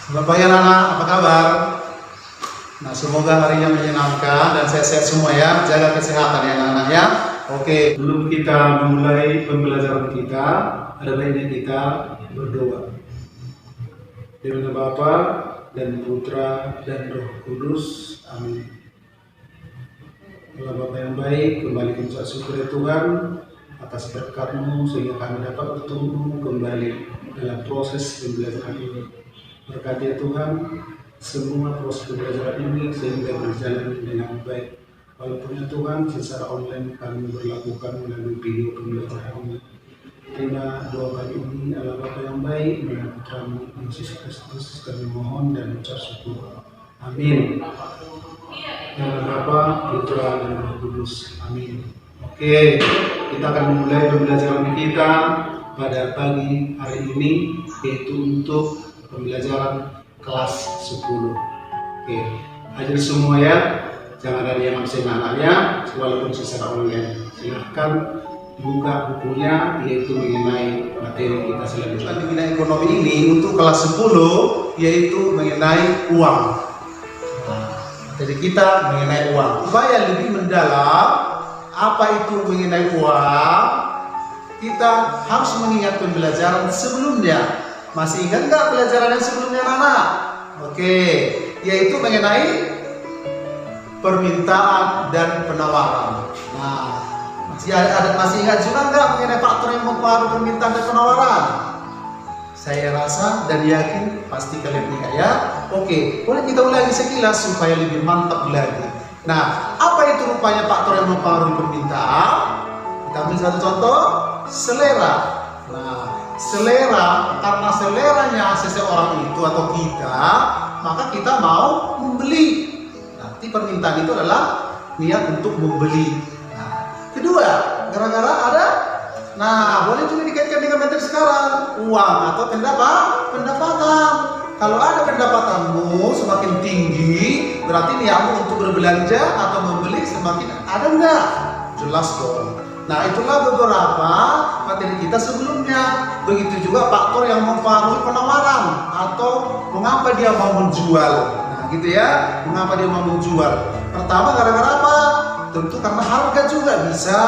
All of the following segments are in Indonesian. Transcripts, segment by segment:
Selamat pagi anak-anak, apa kabar? Nah, semoga harinya menyenangkan dan sehat-sehat semua ya. Jaga kesehatan ya anak-anak ya. Oke, sebelum kita memulai pembelajaran kita, ada baiknya kita berdoa. Di nama Bapa dan Putra dan Roh Kudus. Amin. Allah Bapa yang baik, kembali mengucap syukur ya Tuhan atas berkat-Mu sehingga kami dapat bertemu kembali dalam proses pembelajaran ini. Berkati ya Tuhan semua proses pembelajaran ini sehingga berjalan dengan baik. Walaupun ya Tuhan secara online kami berlakukan melalui video pembelajaran ini. Terima doa kami ini Allah Bapa yang baik, melalui Putra-Mu Yesus Kristus kami mohon dan ucap syukur. Amin. Dengan Bapa, Putra dan Roh Kudus. Amin. Oke, kita akan memulai pembelajaran kita pada pagi hari ini, yaitu untuk pembelajaran kelas 10. Oke, hadir semua ya. Jangan ada yang absen anaknya, walaupun secara online. Silahkan buka bukunya, yaitu mengenai materi kita selanjutnya. Di bidang ekonomi ini untuk kelas 10, yaitu mengenai uang. Materi kita mengenai uang. Supaya lebih mendalam, apa itu mengenai uang, kita harus mengingat pembelajaran sebelumnya. Masih ingat nggak pelajaran yang sebelumnya anak-anak? Oke, yaitu mengenai permintaan dan penawaran. Nah, masih ingat juga nggak mengenai faktor yang mempengaruhi permintaan dan penawaran? Saya rasa dan yakin pasti kalian ingat ya. Oke, boleh kita ulangi sekilas supaya lebih mantap lagi. Nah, apa itu rupanya faktor yang mempengaruhi permintaan? Kita ambil satu contoh, selera. Nah, selera, karena seleranya seseorang itu atau kita, maka kita mau membeli. Nanti permintaan itu adalah niat untuk membeli. Nah, kedua, gara-gara ada, nah boleh juga dikaitkan dengan materi sekarang, uang atau pendapatan. Kalau ada pendapatanmu semakin tinggi, berarti niatmu untuk berbelanja atau membeli semakin ada enggak? Jelas dong. Nah, itulah beberapa materi kita sebelumnya. Begitu juga faktor yang mempengaruhi penawaran atau mengapa dia mau menjual. Nah, gitu ya. Mengapa dia mau menjual? Pertama, gara-gara apa? Tentu karena harga juga bisa.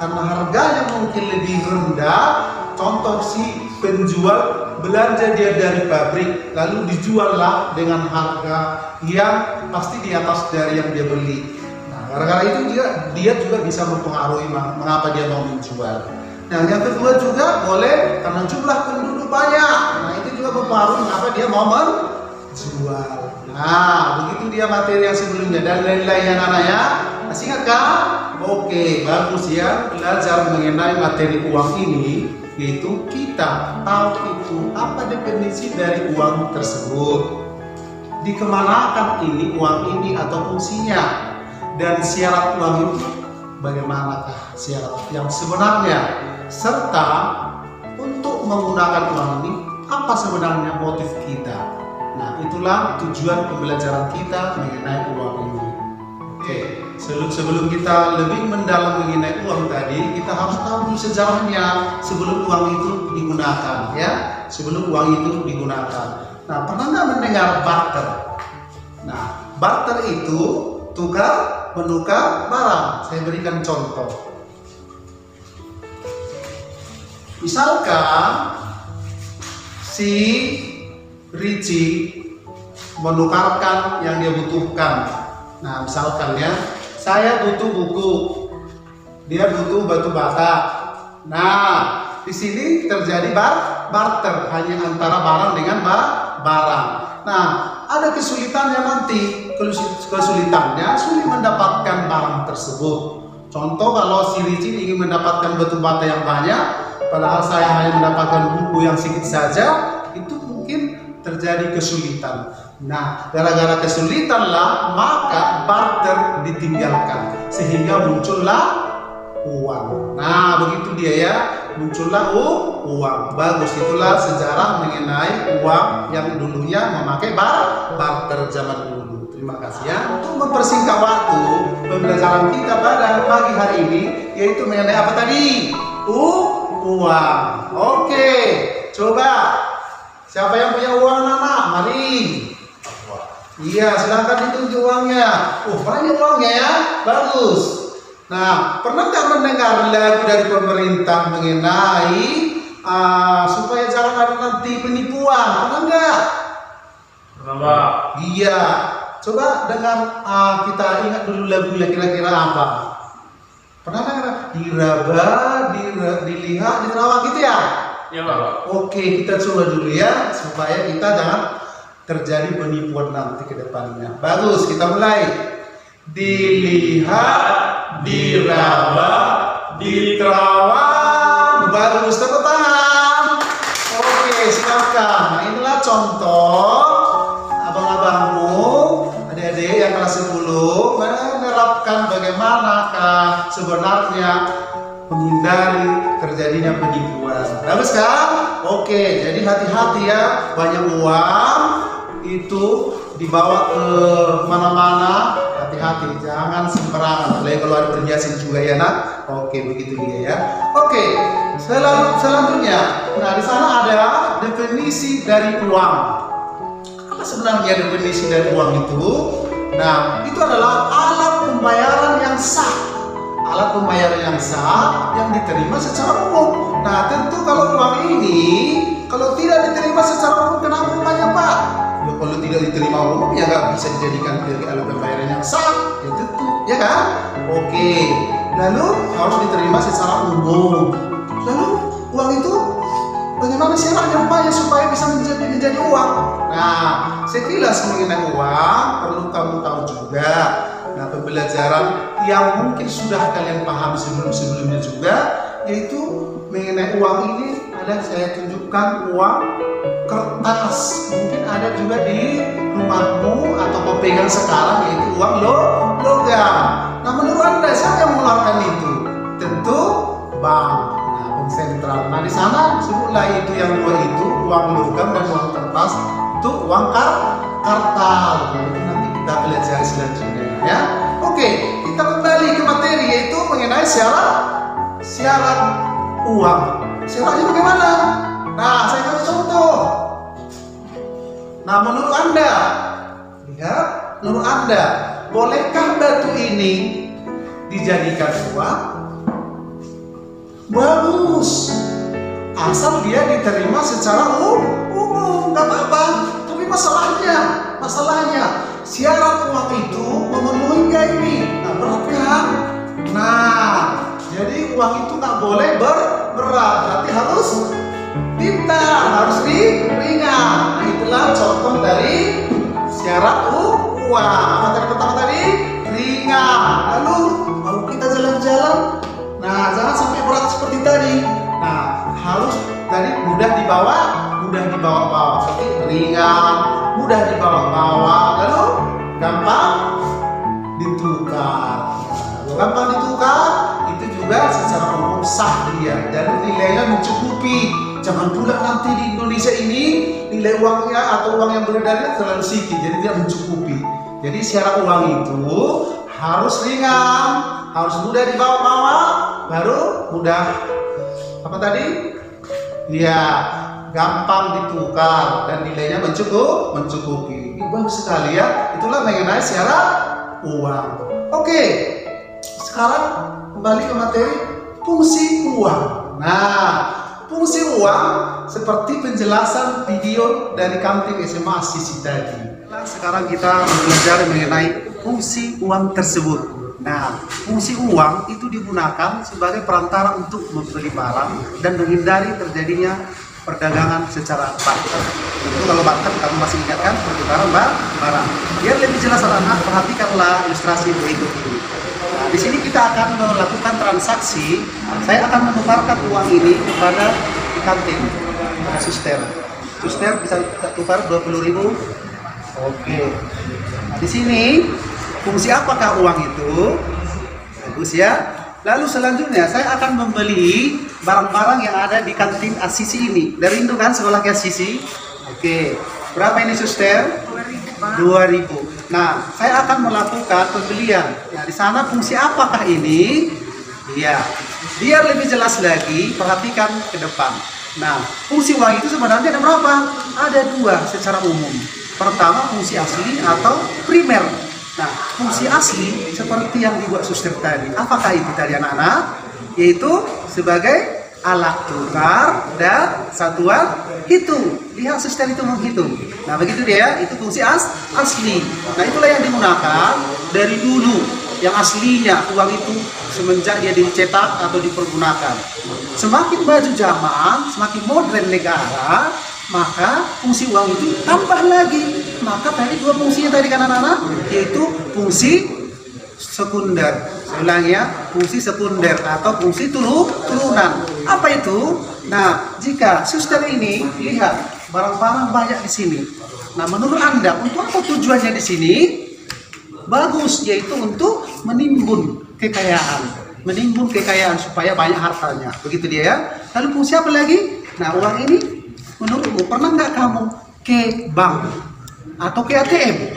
Karena harganya mungkin lebih rendah. Contoh si penjual belanja dia dari pabrik, lalu dijuallah dengan harga yang pasti di atas dari yang dia beli. Gara-gara itu dia juga bisa mempengaruhi mengapa dia mau menjual. Nah, yang kedua juga boleh karena jumlah penduduk banyak. Nah, itu juga mempengaruhi mengapa dia mau menjual. Nah, begitu dia materi yang sebelumnya dan lain-lain anak ya. Masih ingat kan? Oke, bagus ya. Belajar mengenai materi uang ini, yaitu kita tahu itu apa definisi dari uang tersebut. Dikemanakan ini uang ini atau fungsinya? Dan syarat uang itu bagaimanakah syarat yang sebenarnya, serta untuk menggunakan uang ini apa sebenarnya motif kita. Nah, itulah tujuan pembelajaran kita mengenai uang ini. Oke, sebelum kita lebih mendalam mengenai uang tadi, kita harus tahu sejarahnya sebelum uang itu digunakan ya, sebelum uang itu digunakan. Nah, pernah nggak mendengar barter? Nah, barter itu tukar menukar barang. Saya berikan contoh. Misalkan si Richie menukarkan yang dia butuhkan. Nah, misalkan ya, saya butuh buku, dia butuh batu bata. Nah, di sini terjadi barter hanya antara barang dengan barang. Nah, ada kesulitannya nanti. Kesulitannya sulit mendapatkan barang tersebut. Contoh, kalau si Richie ingin mendapatkan batu bata yang banyak, padahal saya hanya mendapatkan buku yang sedikit saja, itu mungkin terjadi kesulitan. Nah, gara-gara kesulitanlah maka barter ditinggalkan sehingga muncullah uang. Nah, begitu dia ya, muncullah uang. Bagus, itulah sejarah mengenai uang yang dulunya memakai barter zaman dulu. Terima kasih ya. Untuk mempersingkat waktu, pembelajaran kita pada pagi hari ini yaitu mengenai apa tadi? Uang. Oke, coba siapa yang punya uang anak-anak? Mari Iya, silahkan ditunjuk uangnya. Oh, banyak uangnya ya, bagus. Nah, pernah nggak mendengar lagu dari pemerintah mengenai supaya jangan ada nanti penipuan? Pernah nggak? Pernah, Pak. Iya. Coba dengar, kita ingat dulu lagunya kira-kira apa? Pernah dengar? Diraba, dilihat, diterawang gitu ya? Iya, Pak. Oke, kita coba dulu ya, supaya kita jangan terjadi penipuan nanti ke depannya. Bagus, kita mulai. Dilihat, diraba, diterawang. Bagus, tepuk tangan. Oke, silakan. Nah, inilah contoh abang-abangmu, adik-adik yang kelas 10 menerapkan bagaimanakah sebenarnya menghindari terjadinya penipuan. Bagus kan? Oke, jadi hati-hati ya, banyak uang itu dibawa ke mana-mana, hati-hati, jangan sembarangan. Apalagi kalau ada perhiasan juga ya nak. Oke, begitu dia ya. Oke, selanjutnya, nah di sana ada definisi dari uang. Apa sebenarnya definisi dari uang itu? Nah, itu adalah alat pembayaran yang sah. Alat pembayaran yang sah yang diterima secara umum. Nah, tentu kalau uang ini kalau tidak diterima secara umum, kenapa umumnya Pak? Ya, kalau tidak diterima umum ya nggak bisa dijadikan sebagai alat pembayaran yang sah. Ya tentu, ya kan? Oke. Lalu harus diterima secara umum. Lalu uang itu bagaimana syaratnya Pak ya supaya bisa menjadi uang? Nah, sekilas mengenai uang perlu kamu tahu juga. Nah, pembelajaran yang mungkin sudah kalian paham sebelum-sebelumnya juga, yaitu mengenai uang ini ada saya tunjukkan uang kertas. Mungkin ada juga di rumahmu atau pepegang sekarang, yaitu uang logam. Nah, menurut Anda siapa yang mengeluarkan itu? Tentu bank. Nah, bank sentral. Nah, di sana sebutlah itu yang dua itu, uang logam dan uang kertas, itu uang kartal. Nah, nanti kita pelajari selanjutnya. Ya, oke, kita kembali ke materi yaitu mengenai syarat uang. Syaratnya bagaimana? Nah, saya kasih contoh. Nah, menurut Anda, lihat, menurut Anda, bolehkah batu ini dijadikan uang? Bagus, asal dia diterima secara umum, nggak apa-apa. Tapi masalahnya syarat uang itu memenuhi nggak ini? Nah, berat kan? Nah, jadi uang itu nggak boleh berat, berarti harus pintar, harus ringan. Nah, itulah contoh dari syarat uang. Apa tadi pertama tadi? Ringan. Lalu kalau kita jalan-jalan, nah jangan sampai berat seperti tadi. Nah, harus tadi mudah dibawa. Seperti ringan, mudah dibawa, lalu gampang ditukar. Kalau gampang ditukar, itu juga secara umum sah dia dan nilainya mencukupi. Jangan pula nanti di Indonesia ini nilai uangnya atau uang yang beredarnya terlalu sedikit, jadi tidak mencukupi. Jadi syarat uang itu harus ringan, harus mudah dibawa, baru mudah apa tadi? Ya, gampang ditukar dan nilainya mencukupi. Bagus sekali ya. Itulah mengenai syarat uang. Oke, sekarang kembali ke materi fungsi uang. Nah, fungsi uang seperti penjelasan video dari kantin SMA Sisi tadi. Sekarang kita belajar mengenai fungsi uang tersebut. Nah, fungsi uang itu digunakan sebagai perantara untuk membeli barang dan menghindari terjadinya perdagangan secara barter. Itu kalau barter kamu masih ingat kan, pertukaran barang. Biar lebih jelas anak, perhatikanlah ilustrasi berikut ini. Nah, di sini kita akan melakukan transaksi. Saya akan menukarkan uang ini kepada di kantin suster. Suster bisa tukar 20.000. Oke. Nah, di sini fungsi apakah uang itu? Bagus ya. Lalu selanjutnya saya akan membeli barang-barang yang ada di kantin Asisi ini. Dari Indo kan sekolahnya Asisi. Oke. Berapa ini suster? 2.000. Nah, saya akan melakukan pembelian. Nah, di sana fungsi apakah ini? Iya. Biar lebih jelas lagi, perhatikan ke depan. Nah, fungsi uang itu sebenarnya ada berapa? Ada dua secara umum. Pertama, fungsi asli atau primer. Nah, fungsi asli seperti yang dibuat suster tadi. Apakah itu tadi anak-anak? Yaitu sebagai alat tukar dan satuan hitung. Lihat suster itu menghitung. Nah, begitu dia, itu fungsi asli. Nah, itulah yang digunakan dari dulu. Yang aslinya uang itu semenjak dia dicetak atau dipergunakan. Semakin maju zaman, semakin modern negara, maka fungsi uang itu tambah lagi. Maka tadi dua fungsinya tadi kan anak-anak, yaitu fungsi sekunder. Saya ulangi ya, fungsi sekunder atau fungsi turunan. Apa itu? Nah, jika suster ini lihat barang-barang banyak di sini. Nah, menurut Anda untuk apa tujuannya di sini? Bagus, yaitu untuk menimbun kekayaan. Menimbun kekayaan supaya banyak hartanya. Begitu dia ya. Lalu fungsi apa lagi? Nah, uang ini menurutmu pernah nggak kamu ke bank atau ke ATM?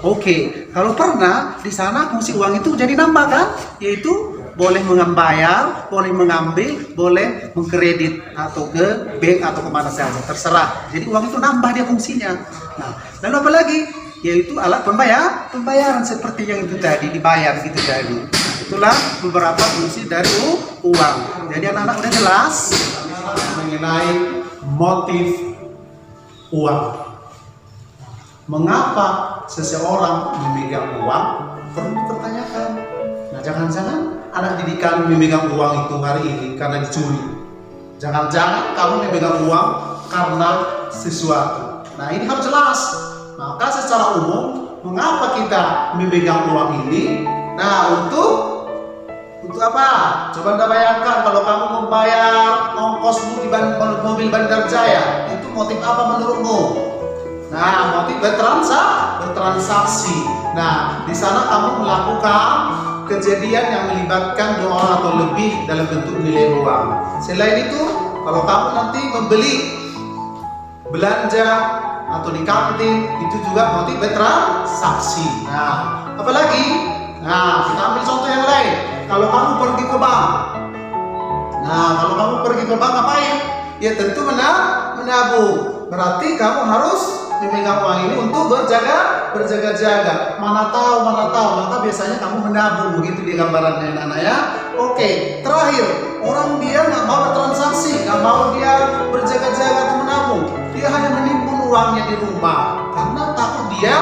Oke, kalau pernah, di sana fungsi uang itu jadi nambah kan? Yaitu boleh membayar, boleh mengambil, boleh mengkredit atau ke bank atau kemana saja, terserah. Jadi uang itu nambah dia fungsinya. Nah, lalu apa lagi? Yaitu alat pembayaran seperti yang itu tadi, dibayar gitu tadi. Itulah beberapa fungsi dari uang. Jadi anak-anak udah jelas mengenai motif uang. Mengapa seseorang memegang uang? Perlu dipertanyakan. Nah, jangan-jangan anak didikan memegang uang itu hari ini karena dicuri. Jangan-jangan kamu memegang uang karena sesuatu. Nah, ini harus jelas. Maka secara umum, mengapa kita memegang uang ini? Nah, untuk apa? Coba Anda bayangkan kalau kamu membayar ongkosmu di mobil Bandar Jaya, itu motif apa menurutmu? Nah, motif bertransaksi. Nah, di sana kamu melakukan kejadian yang melibatkan 2 orang atau lebih dalam bentuk nilai uang. Selain itu, kalau kamu nanti membeli belanja atau di kantin, itu juga motif bertransaksi. Nah, apalagi? Nah, kita ambil contoh yang lain. Kalau kamu pergi ke bank. Nah, kalau kamu pergi ke bank ngapain? Ya tentu menabung. Berarti kamu harus memegang uang ini untuk berjaga-jaga. Mana tahu. Maka biasanya kamu menabung. Begitu dia gambarannya anak-anak ya. Oke, terakhir, orang dia nggak mau bertransaksi, nggak mau dia berjaga-jaga atau menabung. Dia hanya menimbun uangnya di rumah karena takut dia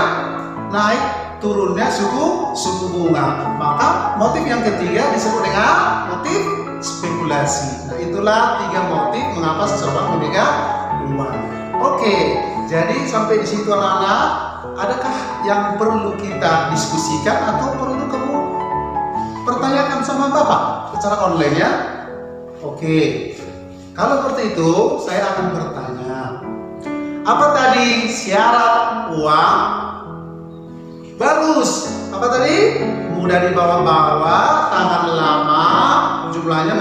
naik turunnya suku bunga. Maka motif yang ketiga disebut dengan motif spekulasi. Nah, itulah 3 motif mengapa seseorang memegang uang. Oke, jadi sampai di situ anak-anak, adakah yang perlu kita diskusikan atau perlu kamu pertanyakan sama Bapak secara online ya? Oke, kalau seperti itu saya akan bertanya, apa tadi syarat uang? Bagus. Apa tadi? Mudah dibawa-bawa, tahan lama, jumlahnya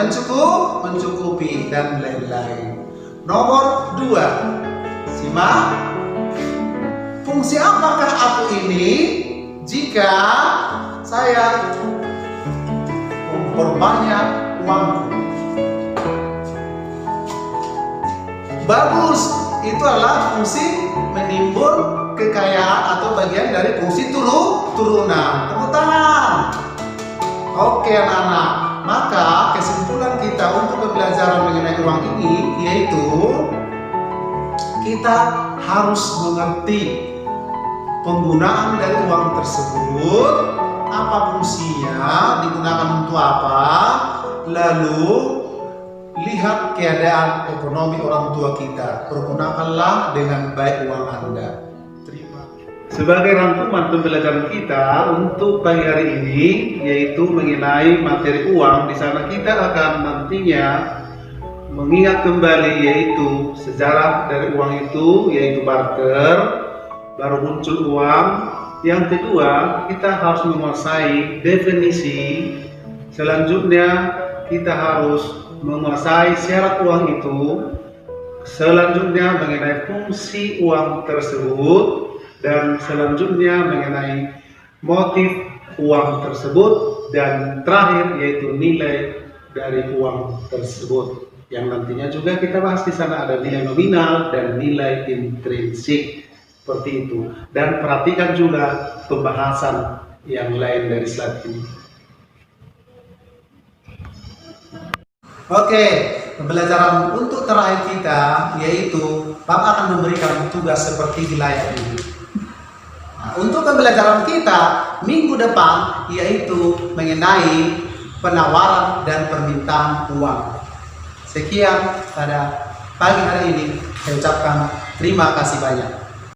mencukupi dan lain-lain. Nomor 2, simak. Fungsi apakah aku ini jika saya memperbanyak uangku? Bagus. Itu adalah fungsi menimbun kekayaan atau bagian dari fungsi turunan. Tepuk tangan. Oke anak-anak, maka kesimpulan kita untuk pembelajaran mengenai uang ini yaitu kita harus mengerti penggunaan dari uang tersebut, apa fungsinya, digunakan untuk apa, lalu lihat keadaan ekonomi orang tua kita, pergunakanlah dengan baik uang Anda. Sebagai rangkuman pembelajaran kita untuk pagi hari ini, yaitu mengenai materi uang, di sana kita akan nantinya mengingat kembali yaitu sejarah dari uang itu, yaitu barter, baru muncul uang. Yang kedua, kita harus menguasai definisi. Selanjutnya, kita harus menguasai syarat uang itu. Selanjutnya mengenai fungsi uang tersebut. Dan selanjutnya mengenai motif uang tersebut, dan terakhir yaitu nilai dari uang tersebut, yang nantinya juga kita bahas. Di sana ada nilai nominal dan nilai intrinsik. Seperti itu. Dan perhatikan juga pembahasan yang lain dari slide ini. Oke, pembelajaran untuk terakhir kita yaitu Bapak akan memberikan tugas seperti di layar ini. Nah, untuk pembelajaran kita minggu depan yaitu mengenai penawaran dan permintaan uang. Sekian pada pagi hari ini. Saya ucapkan terima kasih banyak.